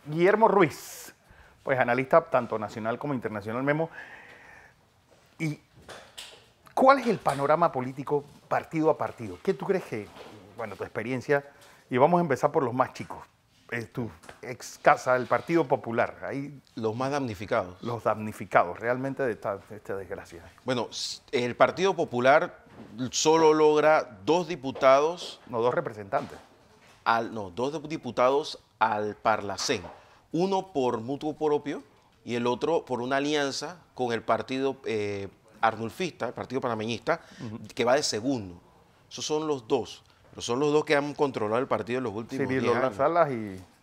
Guillermo Ruiz, pues analista tanto nacional como internacional, Memo. ¿Y cuál es el panorama político partido a partido? ¿Qué tú crees que, bueno, tu experiencia, y vamos a empezar por los más chicos, tu ex casa, el Partido Popular, ahí Los más damnificados. los damnificados realmente de esta desgracia? Bueno, el Partido Popular solo logra 2 diputados, No, dos representantes. no, 2 diputados al Parlacén. Uno por mutuo propio y el otro por una alianza con el partido arnulfista, el Partido Panameñista, que va de segundo. Esos son los dos. Pero son los dos que han controlado el partido en los últimos 10 Cirilo años. Salas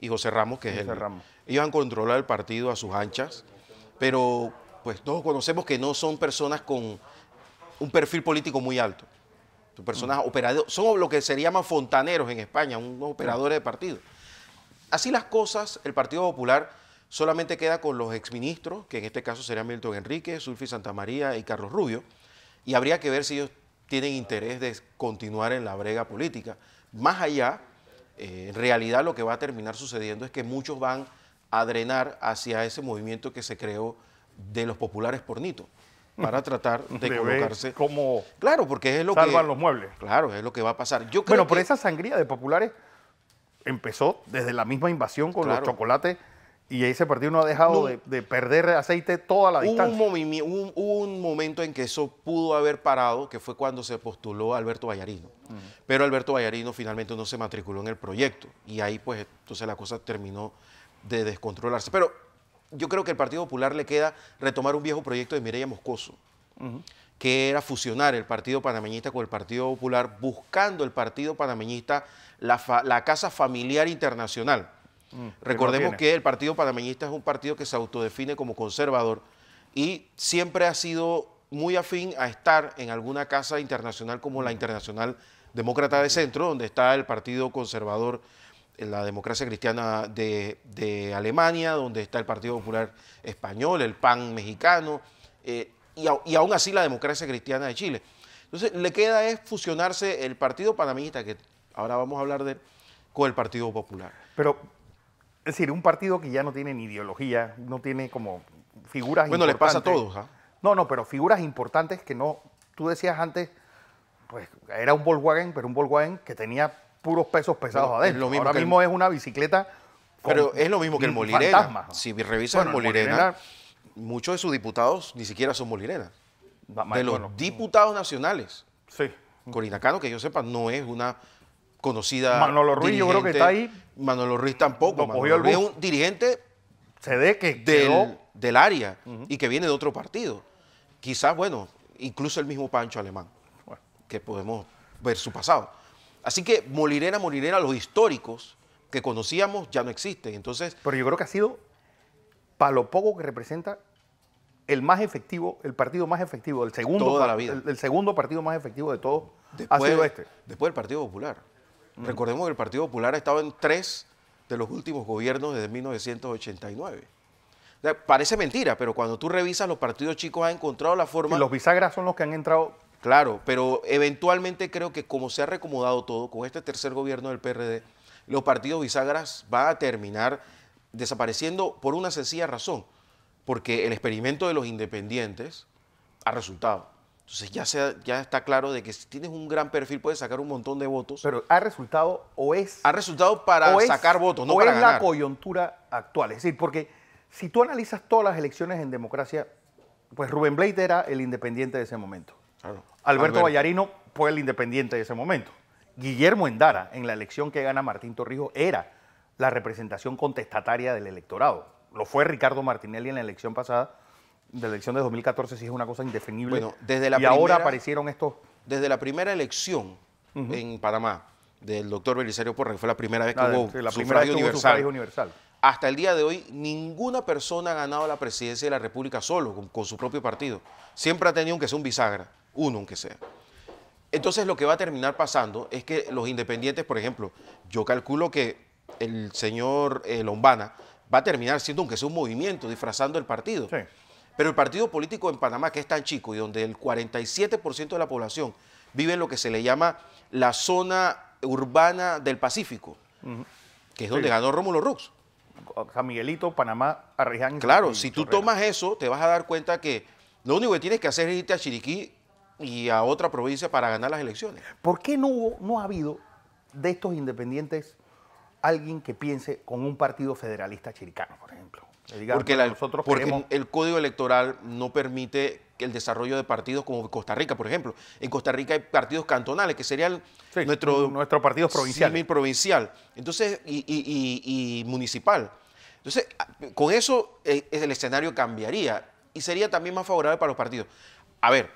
Y José Ramos, que es José el... Ramos. Ellos han controlado el partido a sus anchas, pero pues todos conocemos que no son personas con un perfil político muy alto. Son personas operadores, son lo que se llaman fontaneros en España, unos operadores de partido. Así las cosas, el Partido Popular solamente queda con los exministros, que en este caso serían Milton Enrique, Sulfi Santamaría y Carlos Rubio, y habría que ver si ellos tienen interés de continuar en la brega política. Más allá, en realidad lo que va a terminar sucediendo es que muchos van a drenar hacia ese movimiento que se creó de los populares por Nito, para tratar de colocarse... Como Claro, porque es lo salvan que... los muebles. Claro, es lo que va a pasar. Yo creo Bueno, por que, esa sangría de populares empezó desde la misma invasión con Claro. los chocolates y ese partido no ha dejado No. de perder aceite toda la distancia. hubo un momento en que eso pudo haber parado, que fue cuando se postuló Alberto Vallarino. Pero Alberto Vallarino finalmente no se matriculó en el proyecto y ahí pues entonces la cosa terminó de descontrolarse. Pero yo creo que al Partido Popular le queda retomar un viejo proyecto de Mireya Moscoso, que era fusionar el Partido Panameñista con el Partido Popular, buscando el Partido Panameñista la Casa Familiar Internacional. Recordemos que el Partido Panameñista es un partido que se autodefine como conservador y siempre ha sido muy afín a estar en alguna casa internacional como la Internacional Demócrata de Centro, donde está el Partido Conservador, la Democracia Cristiana de Alemania, donde está el Partido Popular Español, el PAN mexicano, y aún así la Democracia Cristiana de Chile. Entonces le queda es fusionarse el Partido Panameñista, que ahora vamos a hablar de él, con el Partido Popular. Pero, es decir, un partido que ya no tiene ni ideología, no tiene como figuras Bueno, les pasa a importantes. todos, ¿ah? No, pero figuras importantes que no, tú decías antes, pues era un Volkswagen, pero un Volkswagen que tenía puros pesos pesados Bueno, es adentro. lo mismo Ahora que mismo es una bicicleta con Pero es lo mismo que el Molirena. fantasmas. Si revisas Bueno, el Molirena, muchos de sus diputados ni siquiera son Molirenas. De los diputados nacionales. Sí. Corina Cano, que yo sepa, no es una conocida Manolo Ruiz, yo creo que está ahí. Manolo Ruiz tampoco. Lo cogió Manolo el Ruiz es bus. un dirigente Se ve que quedó del área y que viene de otro partido. Quizás, bueno, incluso el mismo Pancho Alemán, Bueno. que podemos ver su pasado. Así que Molirena, los históricos que conocíamos ya no existen. Entonces, Pero yo creo que ha sido, para lo poco que representa, el más efectivo, el partido más efectivo, el segundo, Toda la vida. el segundo partido más efectivo de todos ha sido este. Después del Partido Popular. Recordemos que el Partido Popular ha estado en 3 de los últimos gobiernos desde 1989. O sea, parece mentira, pero cuando tú revisas los partidos chicos han encontrado la forma... Y los bisagras son los que han entrado. Claro, pero eventualmente creo que como se ha reacomodado todo, con este tercer gobierno del PRD, los partidos bisagras van a terminar desapareciendo por una sencilla razón, porque el experimento de los independientes ha resultado. Entonces ya está claro de que si tienes un gran perfil puedes sacar un montón de votos. Pero ha resultado o es... Ha resultado para o es- sacar votos, no o para es ganar. la coyuntura actual. Es decir, porque si tú analizas todas las elecciones en democracia, pues Rubén Blade era el independiente de ese momento. Claro. Alberto Vallarino fue el independiente de ese momento. Guillermo Endara, en la elección que gana Martín Torrijos, era la representación contestataria del electorado. Lo fue Ricardo Martinelli en la elección pasada, de la elección de 2014, sí es una cosa indefinible. Bueno, desde la y ahora primera- aparecieron estos... Desde la primera elección en Panamá del doctor Belisario Porras, que fue la primera vez que hubo sí, la primera vez sufragio que hubo universal, sufragio universal. hasta el día de hoy ninguna persona ha ganado la presidencia de la República solo, con su propio partido. Siempre ha tenido aunque sea un bisagra, uno aunque sea. Entonces lo que va a terminar pasando es que los independientes, por ejemplo, yo calculo que el señor Lombana va a terminar siendo aunque sea un movimiento, disfrazando el partido. Sí. Pero el partido político en Panamá, que es tan chico y donde el 47% de la población vive en lo que se le llama la zona urbana del Pacífico, que es donde ganó Rómulo Rux. San Miguelito, Panamá, Arreján. Claro, y si tú Chorrera. tomas eso, te vas a dar cuenta que lo único que tienes que hacer es irte a Chiriquí y a otra provincia para ganar las elecciones. ¿Por qué no ha habido de estos independientes alguien que piense con un partido federalista chiricano, por ejemplo? Que diga, Porque, bueno, nosotros porque queremos- el código electoral no permite el desarrollo de partidos como Costa Rica, por ejemplo. En Costa Rica hay partidos cantonales, que serían Sí, nuestro partidos provinciales. símil provincial. Entonces, y municipal. Entonces, con eso el escenario cambiaría y sería también más favorable para los partidos. A ver,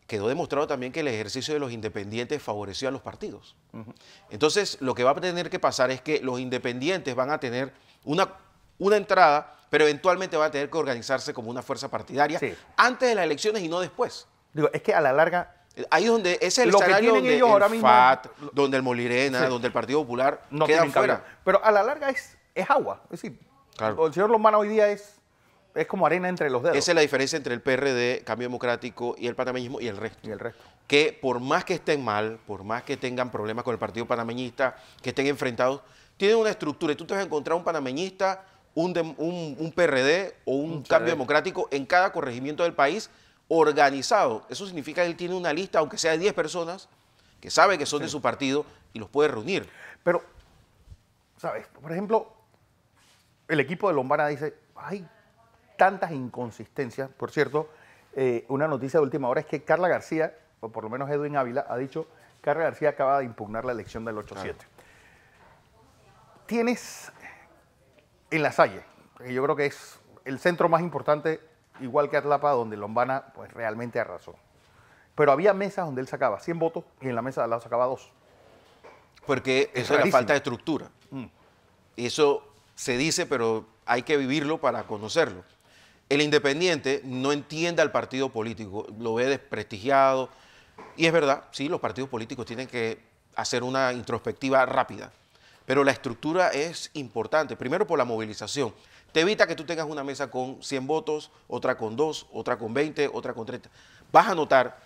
quedó demostrado también que el ejercicio de los independientes favoreció a los partidos. Entonces, lo que va a tener que pasar es que los independientes van a tener una entrada, pero eventualmente van a tener que organizarse como una fuerza partidaria Sí. antes de las elecciones y no después. Digo, es que a la larga Ahí es donde ese es el Lo que escenario tienen donde ellos el ahora mismo- FAT, donde el Molirena, Sí. donde el Partido Popular no quedan tienen cabida. fuera. Pero a la larga es agua. Es decir, Claro. el señor Lombana hoy día es como arena entre los dedos. Esa es la diferencia entre el PRD, Cambio Democrático y el panameñismo y el resto. Y el resto. Que por más que estén mal, por más que tengan problemas con el partido panameñista, que estén enfrentados, tienen una estructura y tú te vas a encontrar un panameñista, un PRD o un Cambio CD. Democrático en cada corregimiento del país organizado. Eso significa que él tiene una lista, aunque sea de 10 personas, que sabe que son de su partido y los puede reunir. Pero, ¿sabes? Por ejemplo, el equipo de Lombana dice, hay tantas inconsistencias. Por cierto, una noticia de última hora es que Carla García, o por lo menos Edwin Ávila, ha dicho, Carla García acaba de impugnar la elección del 8-7. Tienes en La Salle, que yo creo que es el centro más importante, igual que Atlapa, donde Lombana pues realmente arrasó. Pero había mesas donde él sacaba 100 votos y en la mesa de al lado sacaba 2. Porque eso es la rarísimo. falta de estructura. Eso se dice, pero hay que vivirlo para conocerlo. El independiente no entiende al partido político, lo ve desprestigiado. Y es verdad, sí, los partidos políticos tienen que hacer una introspectiva rápida. Pero la estructura es importante. Primero por la movilización. Te evita que tú tengas una mesa con 100 votos, otra con 2, otra con 20, otra con 30. Vas a notar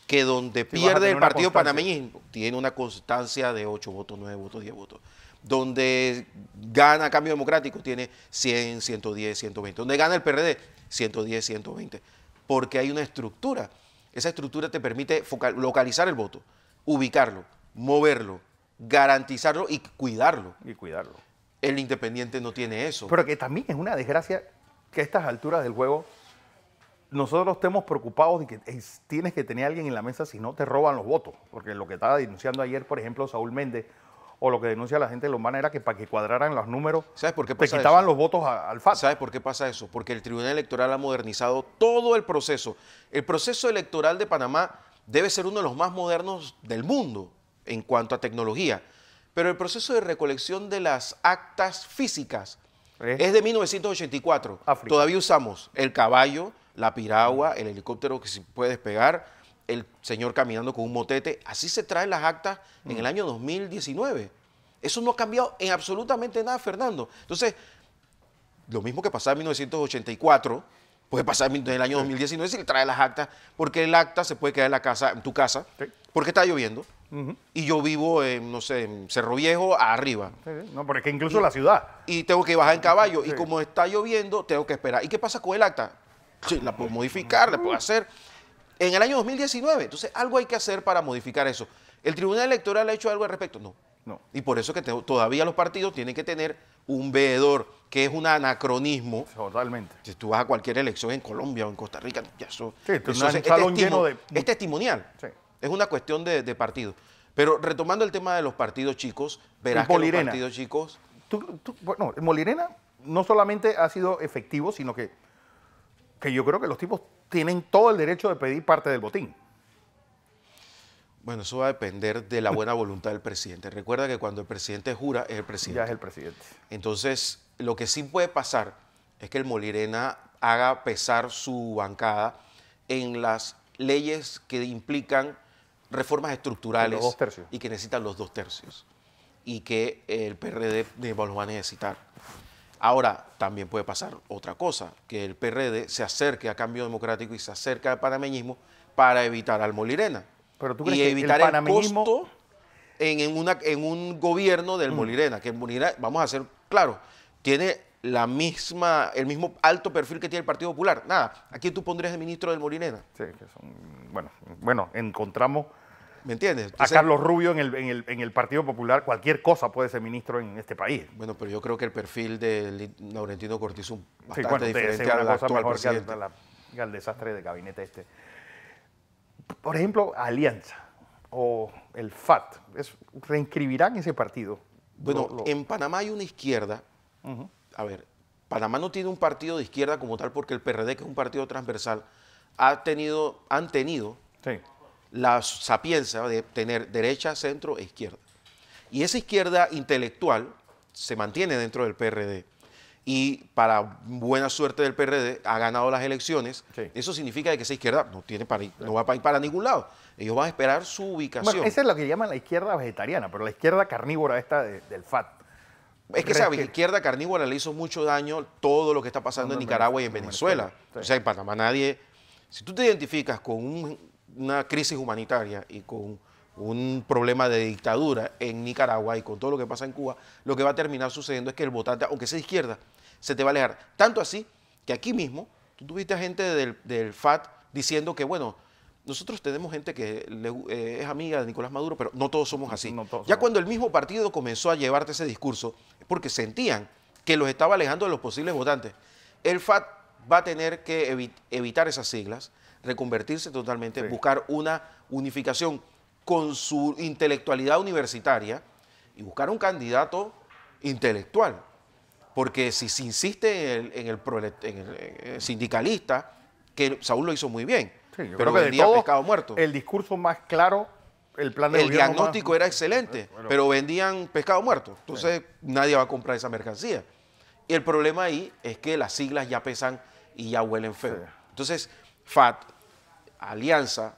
que donde vas a pierde tener el una partido constancia. panameñismo tiene una constancia de 8 votos, 9 votos, 10 votos. Donde gana Cambio Democrático tiene 100, 110, 120. Donde gana el PRD, 110, 120. Porque hay una estructura. Esa estructura te permite localizar el voto, ubicarlo, moverlo, garantizarlo y cuidarlo. Y cuidarlo. El independiente no tiene eso. Pero que también es una desgracia que a estas alturas del juego nosotros estemos preocupados de que tienes que tener a alguien en la mesa si no te roban los votos. Porque lo que estaba denunciando ayer, por ejemplo, Saúl Méndez, o lo que denuncia la gente de Lombana era que para que cuadraran los números ¿Sabes por qué te pasa quitaban eso? los votos al FAT. ¿Sabes por qué pasa eso? Porque el Tribunal Electoral ha modernizado todo el proceso. El proceso electoral de Panamá debe ser uno de los más modernos del mundo en cuanto a tecnología. Pero el proceso de recolección de las actas físicas es de 1984. África. Todavía usamos el caballo, la piragua, el helicóptero que se puede despegar, el señor caminando con un motete. Así se traen las actas en el año 2019. Eso no ha cambiado en absolutamente nada, Fernando. Entonces, lo mismo que pasaba en 1984, puede pasar en el año 2019 si le trae las actas, porque el acta se puede quedar en la casa, en tu casa, Sí. porque está lloviendo. Y yo vivo en, no sé, en Cerro Viejo, arriba. Sí, sí. No, porque incluso la ciudad. Y tengo que bajar en caballo. Sí. Y como está lloviendo, tengo que esperar. ¿Y qué pasa con el acta? Sí, la puedo modificar, la puedo hacer. En el año 2019. Entonces, algo hay que hacer para modificar eso. ¿El Tribunal Electoral ha hecho algo al respecto? No. No. Y por eso que todavía los partidos tienen que tener un veedor, que es un anacronismo. Totalmente. Si tú vas a cualquier elección en Colombia o en Costa Rica, ya eso, Sí, eso un es salón lleno de- es testimonial. Sí. Es una cuestión de partido. Pero retomando el tema de los partidos chicos, verás que los Molirena. partidos chicos... Bueno, el Molirena no solamente ha sido efectivo, sino que yo creo que los tipos tienen todo el derecho de pedir parte del botín. Bueno, eso va a depender de la buena voluntad del presidente. Recuerda que cuando el presidente jura, es el presidente. Ya es el presidente. Entonces, lo que sí puede pasar es que el Molirena haga pesar su bancada en las leyes que implican reformas estructurales Los 2 tercios. y que necesitan los 2 tercios y que el PRD los va a necesitar. Ahora, también puede pasar otra cosa, que el PRD se acerque a Cambio Democrático y se acerque al panameñismo para evitar al Molirena. Pero tú crees Y que evitar el el panameñismo... costo en un gobierno del Molirena, que el Molirena, vamos a ser claros, tiene el mismo alto perfil que tiene el Partido Popular. Nada, ¿a quién tú pondrías de ministro del Molinena? Sí, que son, bueno, encontramos ¿Me entiendes? a Entonces, Carlos Rubio en el Partido Popular, cualquier cosa puede ser ministro en este país. bueno, pero yo creo que el perfil de Laurentino Cortizo es Sí, bastante debe diferente ser al una cosa actual mejor que presidente. que al desastre de gabinete este. Por ejemplo, Alianza o el FAT, ¿reinscribirán ese partido? Bueno, en Panamá hay una izquierda. A ver, Panamá no tiene un partido de izquierda como tal porque el PRD, que es un partido transversal, han tenido Sí, la sapienza de tener derecha, centro e izquierda. Y esa izquierda intelectual se mantiene dentro del PRD. Y para buena suerte del PRD ha ganado las elecciones. Sí. Eso significa que esa izquierda no va a ir para ningún lado. Ellos van a esperar su ubicación. bueno, esa es lo que llaman la izquierda vegetariana, pero la izquierda carnívora esta del FAT. Es que esa izquierda carnívora le hizo mucho daño todo lo que está pasando en Nicaragua y en Venezuela. Sí. O sea, en Panamá nadie... Si tú te identificas con una crisis humanitaria y con un problema de dictadura en Nicaragua y con todo lo que pasa en Cuba, lo que va a terminar sucediendo es que el votante, aunque sea de izquierda, se te va a alejar. Tanto así que aquí mismo, tú tuviste a gente del FAT diciendo que, bueno, nosotros tenemos gente que es amiga de Nicolás Maduro, pero no todos somos así. No todos Ya somos. cuando el mismo partido comenzó a llevarte ese discurso, es porque sentían que los estaba alejando de los posibles votantes. El FAT va a tener que evitar esas siglas, reconvertirse totalmente, Sí. buscar una unificación con su intelectualidad universitaria y buscar un candidato intelectual. Porque si se insiste en el sindicalista, que Saúl lo hizo muy bien, Sí, yo pero creo que de vendía todo, pescado muerto. el discurso más claro, el plan de El gobierno diagnóstico más, era excelente, Bueno. pero vendían pescado muerto. Entonces nadie va a comprar esa mercancía. Y el problema ahí es que las siglas ya pesan y ya huelen feo. Sí. Entonces, FAT, Alianza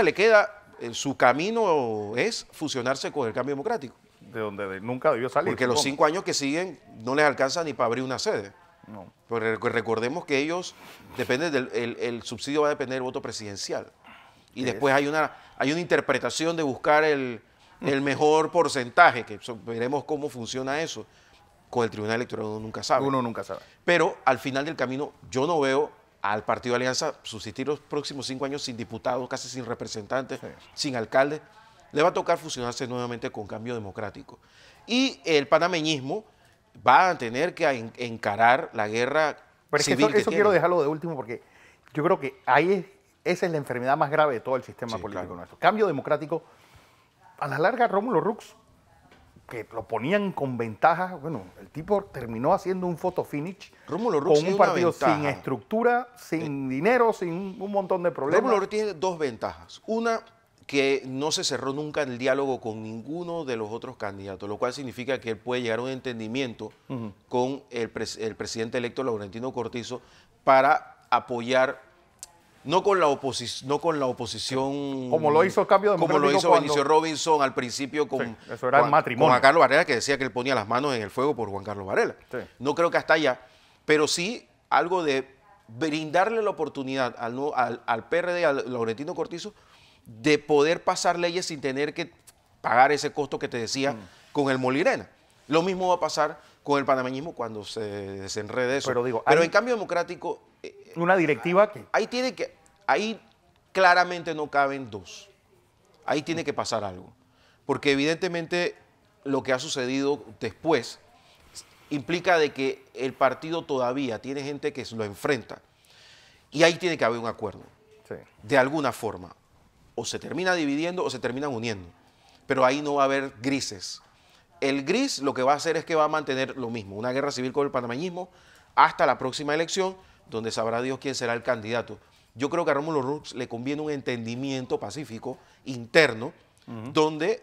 le queda, su camino es fusionarse con el Cambio Democrático. de donde nunca debió salir. Porque los supongo. 5 años que siguen no les alcanza ni para abrir una sede. No. Porque recordemos que ellos, el subsidio va a depender del voto presidencial. Y después hay una interpretación de buscar el mejor porcentaje, que veremos cómo funciona eso. Con el Tribunal Electoral uno nunca sabe. Uno nunca sabe. Pero al final del camino yo no veo al Partido Alianza subsistir los próximos 5 años sin diputados, casi sin representantes, Sí. sin alcaldes. Le va a tocar fusionarse nuevamente con Cambio Democrático. Y el panameñismo va a tener que encarar la guerra Pero es que civil eso que quiero tiene. dejarlo de último porque yo creo que esa es la enfermedad más grave de todo el sistema Sí, político claro. nuestro. Cambio democrático, a la larga Rómulo Rux, que lo ponían con ventaja, bueno, el tipo terminó haciendo un photo finish Rómulo Rux con tiene un una partido ventaja. sin estructura, sin dinero, sin un montón de problemas. Rómulo Rux tiene dos ventajas. Una, que no se cerró nunca el diálogo con ninguno de los otros candidatos, lo cual significa que él puede llegar a un entendimiento con el presidente electo Laurentino Cortizo para apoyar, no con la oposición Como lo hizo Cambio como Democrático lo hizo cuando- Benicio Robinson al principio con, Sí, eso era el matrimonio. con Juan Carlos Varela, que decía que él ponía las manos en el fuego por Juan Carlos Varela. Sí. No creo que hasta allá, pero sí algo de brindarle la oportunidad al PRD, al Laurentino Cortizo, de poder pasar leyes sin tener que pagar ese costo que te decía con el Molirena. Lo mismo va a pasar con el panameñismo cuando se desenrede eso. Pero digo, Pero hay- en Cambio Democrático, Una directiva que ahí claramente no caben dos. Ahí tiene que pasar algo. Porque evidentemente lo que ha sucedido después implica de que el partido todavía tiene gente que lo enfrenta. Y ahí tiene que haber un acuerdo, sí. de alguna forma. O se termina dividiendo o se terminan uniendo. Pero ahí no va a haber grises. El gris lo que va a hacer es que va a mantener lo mismo, una guerra civil con el panameñismo hasta la próxima elección, donde sabrá Dios quién será el candidato. Yo creo que a Rómulo Rux le conviene un entendimiento pacífico interno, donde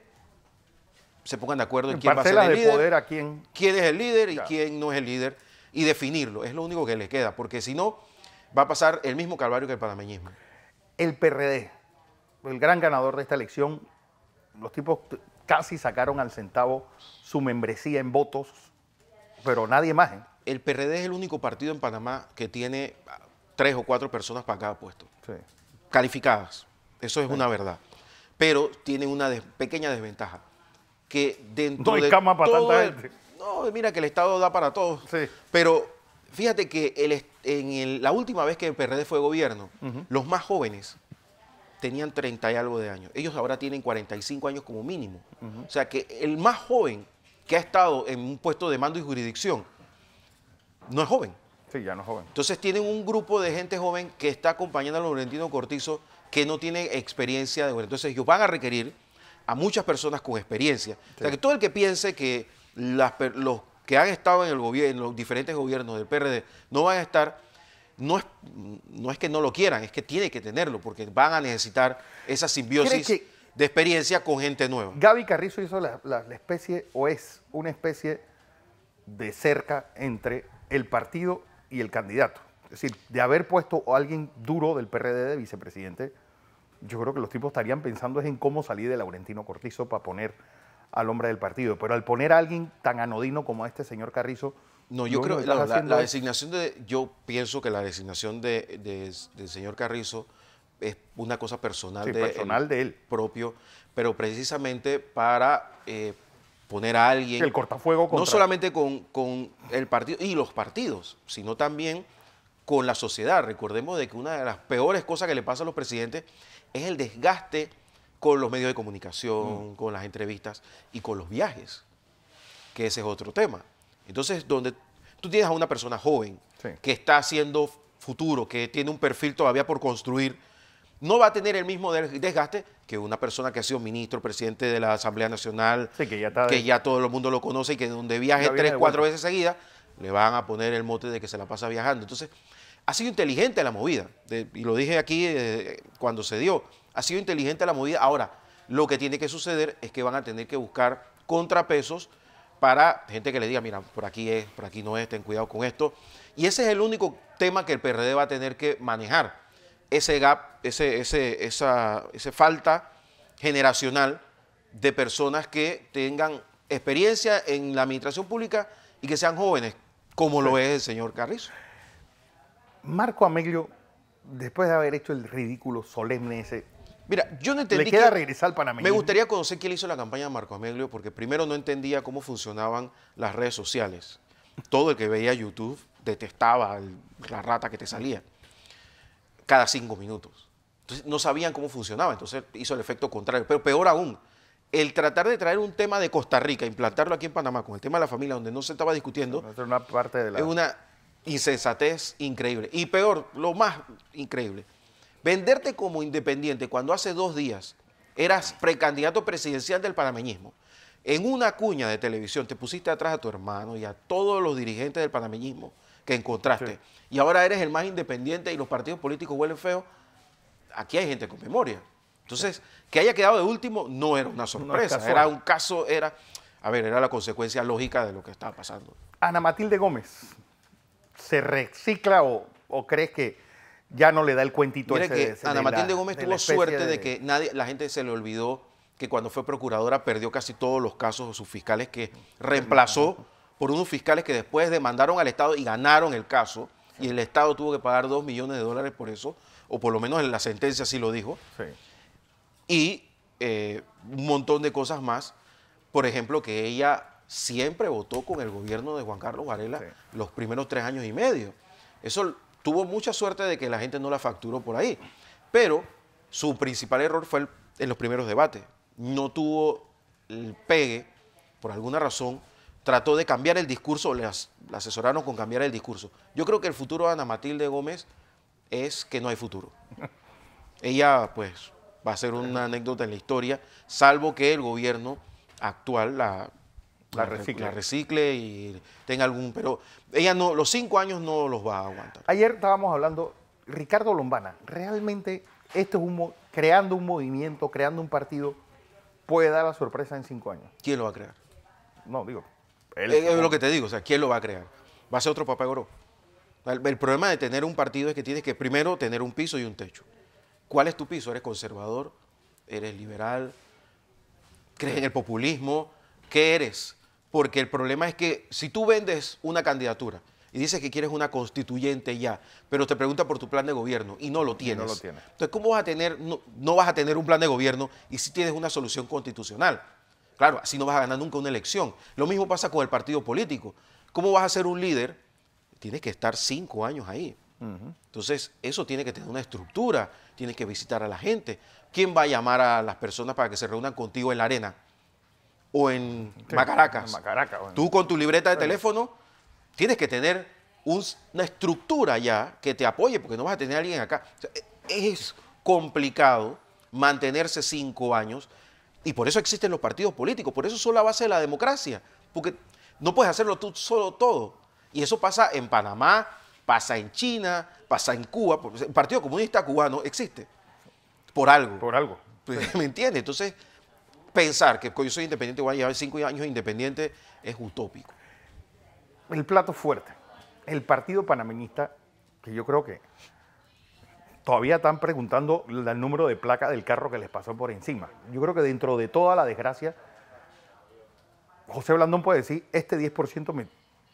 se pongan de acuerdo en quién va a ser parcelas el de líder, poder a quién. quién es el líder y Ya. quién no es el líder, y definirlo. Es lo único que les queda, porque si no, va a pasar el mismo calvario que el panameñismo. El PRD, el gran ganador de esta elección, los tipos casi sacaron al centavo su membresía en votos, pero nadie más. El PRD es el único partido en Panamá que tiene 3 o 4 personas para cada puesto, Sí. calificadas. Eso es una verdad. Pero tienen una pequeña desventaja, que dentro No hay de cama para todo tanta el- gente. no, mira que el Estado da para todos. Sí. Pero fíjate que la última vez que el PRD fue gobierno, los más jóvenes tenían 30 y algo de años. Ellos ahora tienen 45 años como mínimo. O sea que el más joven que ha estado en un puesto de mando y jurisdicción no es joven. Sí, ya no es joven. Entonces tienen un grupo de gente joven que está acompañando a Laurentino Cortizo que no tiene experiencia de gobierno. Entonces ellos van a requerir a muchas personas con experiencia. O sea que todo el que piense que los que han estado en el gobierno, en los diferentes gobiernos del PRD, no van a estar, no es que no lo quieran, es que tiene que tenerlo, porque van a necesitar esa simbiosis de experiencia con gente nueva. Gaby Carrizo hizo la especie, o es una especie de cerca entre el partido y el candidato. Es decir, de haber puesto a alguien duro del PRD de vicepresidente, yo creo que los tipos estarían pensando es en cómo salir de Laurentino Cortizo para poner al hombre del partido. Pero al poner a alguien tan anodino como este señor Carrizo... No, yo creo que la designación yo pienso que la designación del señor Carrizo es una cosa personal, de él propio, pero precisamente para poner a alguien... El cortafuego contra... No solamente con el partido y los partidos, sino también con la sociedad. Recordemos de que una de las peores cosas que le pasa a los presidentes es el desgaste con los medios de comunicación, con las entrevistas y con los viajes, que ese es otro tema. Entonces, donde tú tienes a una persona joven que está haciendo futuro, que tiene un perfil todavía por construir, no va a tener el mismo desgaste que una persona que ha sido ministro, presidente de la Asamblea Nacional, que ya todo el mundo lo conoce y que donde viaje 3, 4 veces seguidas, le van a poner el mote de que se la pasa viajando. Entonces, ha sido inteligente la movida, y lo dije aquí cuando se dio, ha sido inteligente la movida. Ahora, lo que tiene que suceder es que van a tener que buscar contrapesos para gente que le diga, mira, por aquí es, por aquí no es, ten cuidado con esto. Y ese es el único tema que el PRD va a tener que manejar, ese gap, esa falta generacional de personas que tengan experiencia en la administración pública y que sean jóvenes, como lo es el señor Carrizo. Marco Ameglio, después de haber hecho el ridículo solemne ese, mira, yo no entendí. Le queda regresar al panameñismo. Me gustaría conocer quién hizo la campaña de Marco Ameglio, porque primero no entendía cómo funcionaban las redes sociales. Todo el que veía YouTube detestaba la rata que te salía cada 5 minutos. Entonces no sabían cómo funcionaba, entonces hizo el efecto contrario. Pero peor aún, el tratar de traer un tema de Costa Rica, implantarlo aquí en Panamá con el tema de la familia, donde no se estaba discutiendo, es una parte de es una insensatez increíble. Y peor, lo más increíble, venderte como independiente cuando hace 2 días eras precandidato presidencial del panameñismo, en una cuña de televisión te pusiste atrás a tu hermano y a todos los dirigentes del panameñismo que encontraste, y ahora eres el más independiente y los partidos políticos huelen feo. Aquí hay gente con memoria. Entonces, que haya quedado de último no era una sorpresa, no era un caso, era la consecuencia lógica de lo que estaba pasando. Ana Matilde Gómez, ¿se recicla o crees que ya no le da el cuentito Mire ese? Que Ana Matilde Gómez tuvo suerte de que la gente se le olvidó que cuando fue procuradora perdió casi todos los casos de sus fiscales, que reemplazó por unos fiscales que después demandaron al Estado y ganaron el caso, y el Estado tuvo que pagar $2 millones por eso, o por lo menos en la sentencia sí lo dijo. Y un montón de cosas más. Por ejemplo, que ella siempre votó con el gobierno de Juan Carlos Varela los primeros 3 años y medio. Eso tuvo mucha suerte de que la gente no la facturó por ahí. Pero su principal error fue en los primeros debates. No tuvo el pegue, por alguna razón, trató de cambiar el discurso, le asesoraron con cambiar el discurso. Yo creo que el futuro de Ana Matilde Gómez es que no hay futuro. Ella, pues, va a ser una anécdota en la historia, salvo que el gobierno actual la recicle y tenga algún... Pero ella no, los 5 años no los va a aguantar. Ayer estábamos hablando, Ricardo Lombana, ¿realmente esto es creando un movimiento, creando un partido, puede dar la sorpresa en 5 años? ¿Quién lo va a crear? No, digo... Es lo que te digo, o sea, ¿quién lo va a crear? Va a ser otro Papá Goró. El problema de tener un partido es que tienes que primero tener un piso y un techo. ¿Cuál es tu piso? ¿Eres conservador? ¿Eres liberal? ¿Crees en el populismo? ¿Qué eres? Porque el problema es que si tú vendes una candidatura y dices que quieres una constituyente ya, pero te pregunta por tu plan de gobierno y no lo tienes. Entonces, ¿cómo vas a tener, no vas a tener un plan de gobierno y si tienes una solución constitucional? Claro, así no vas a ganar nunca una elección. Lo mismo pasa con el partido político. ¿Cómo vas a ser un líder? Tienes que estar 5 años ahí. Entonces, eso tiene que tener una estructura, tienes que visitar a la gente. ¿Quién va a llamar a las personas para que se reúnan contigo en la arena? O en Sí, Macaracas. en Macaracas, bueno. Tú con tu libreta de teléfono tienes que tener una estructura ya que te apoye, porque no vas a tener a alguien acá. O sea, es complicado mantenerse 5 años y por eso existen los partidos políticos, por eso son la base de la democracia, porque no puedes hacerlo tú solo todo. Y eso pasa en Panamá, pasa en China, pasa en Cuba. El Partido Comunista Cubano existe por algo. Por algo. ¿Me entiendes? Entonces, pensar que yo soy independiente, voy a llevar 5 años independiente, es utópico. El plato fuerte. El partido panameñista, que yo creo que todavía están preguntando el número de placa del carro que les pasó por encima. Yo creo que dentro de toda la desgracia, José Blandón puede decir, este 10%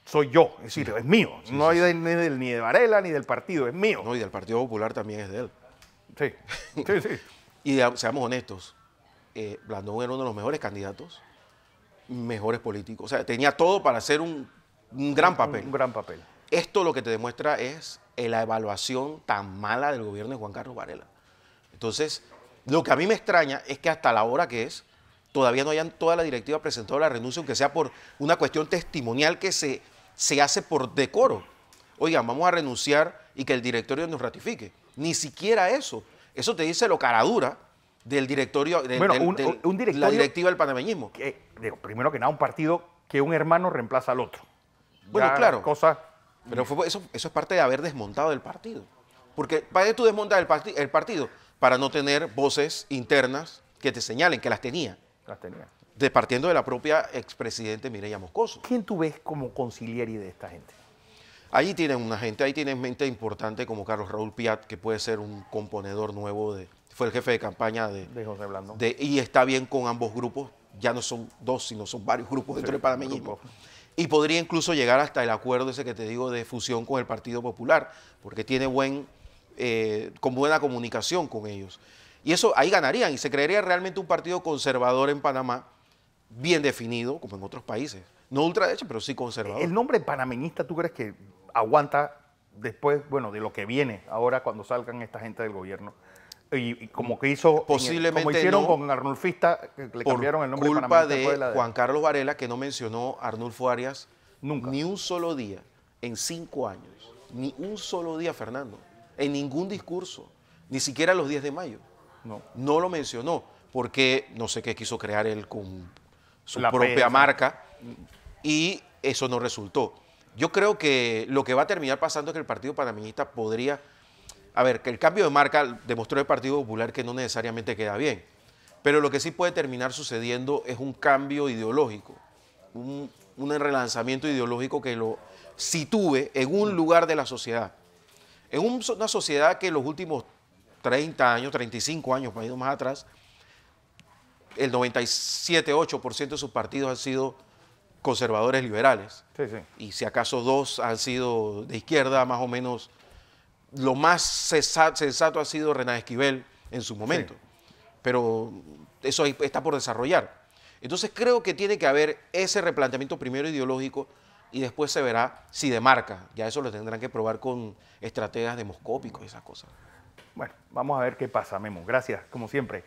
soy yo, es decir, es mío. Sí, no sí, hay ni de Varela ni del partido, es mío. No, y del Partido Popular también es de él. Sí, sí, sí. Y seamos honestos, Blandón era uno de los mejores candidatos, mejores políticos. O sea, tenía todo para hacer un gran papel. Un gran papel. Esto lo que te demuestra es la evaluación tan mala del gobierno de Juan Carlos Varela. Entonces, lo que a mí me extraña es que hasta la hora que es, todavía no hayan toda la directiva presentado la renuncia, aunque sea por una cuestión testimonial que se hace por decoro. Oigan, vamos a renunciar y que el directorio nos ratifique. Ni siquiera eso. Eso te dice lo caradura del directorio, un directorio, la directiva del panameñismo. Digo, primero que nada, un partido que un hermano reemplaza al otro. Bueno, Ya claro. Cosas. Pero eso es parte de haber desmontado el partido. Porque ¿para qué tú desmontas el partido? Para no tener voces internas que te señalen que las tenía. Las tenía. Partiendo de la propia expresidente Mireya Moscoso. ¿Quién tú ves como conciliari de esta gente? Ahí tienen una gente, ahí tienen gente importante como Carlos Raúl Piat, que puede ser un componedor nuevo, fue el jefe de campaña de José Blandón. y está bien con ambos grupos, ya no son dos, sino son varios grupos dentro del panameñismo. Y podría incluso llegar hasta el acuerdo ese que te digo de fusión con el Partido Popular, porque tiene con buena comunicación con ellos. Y eso ahí ganarían y se crearía realmente un partido conservador en Panamá, bien definido, como en otros países. No ultraderecha, pero sí conservador. ¿El nombre panameñista tú crees que aguanta después, bueno, de lo que viene ahora cuando salgan esta gente del gobierno? Y como que hizo, posiblemente como hicieron no, con Arnulfista, que le cambiaron el nombre culpa panameñista de Juan Carlos Varela, que no mencionó a Arnulfo Arias nunca. ni un solo día en 5 años. Ni un solo día, Fernando. En ningún discurso. Ni siquiera los 10 de mayo. No lo mencionó, porque no sé qué quiso crear él con su propia marca y eso no resultó. Yo creo que lo que va a terminar pasando es que el Partido Panameñista podría... A ver, que el cambio de marca demostró el Partido Popular que no necesariamente queda bien, pero lo que sí puede terminar sucediendo es un cambio ideológico, un relanzamiento ideológico que lo sitúe en un lugar de la sociedad. En una sociedad que en los últimos 30 años, 35 años, para ir más atrás, el 97-8% de sus partidos han sido conservadores liberales. Sí, sí. Y si acaso 2 han sido de izquierda, más o menos. Lo más sensato ha sido Renan Esquivel en su momento. Sí. Pero eso está por desarrollar. Entonces creo que tiene que haber ese replanteamiento primero ideológico y después se verá si de marca. Ya eso lo tendrán que probar con estrategas demoscópicos y esas cosas. Bueno, vamos a ver qué pasa, Memo. Gracias, como siempre.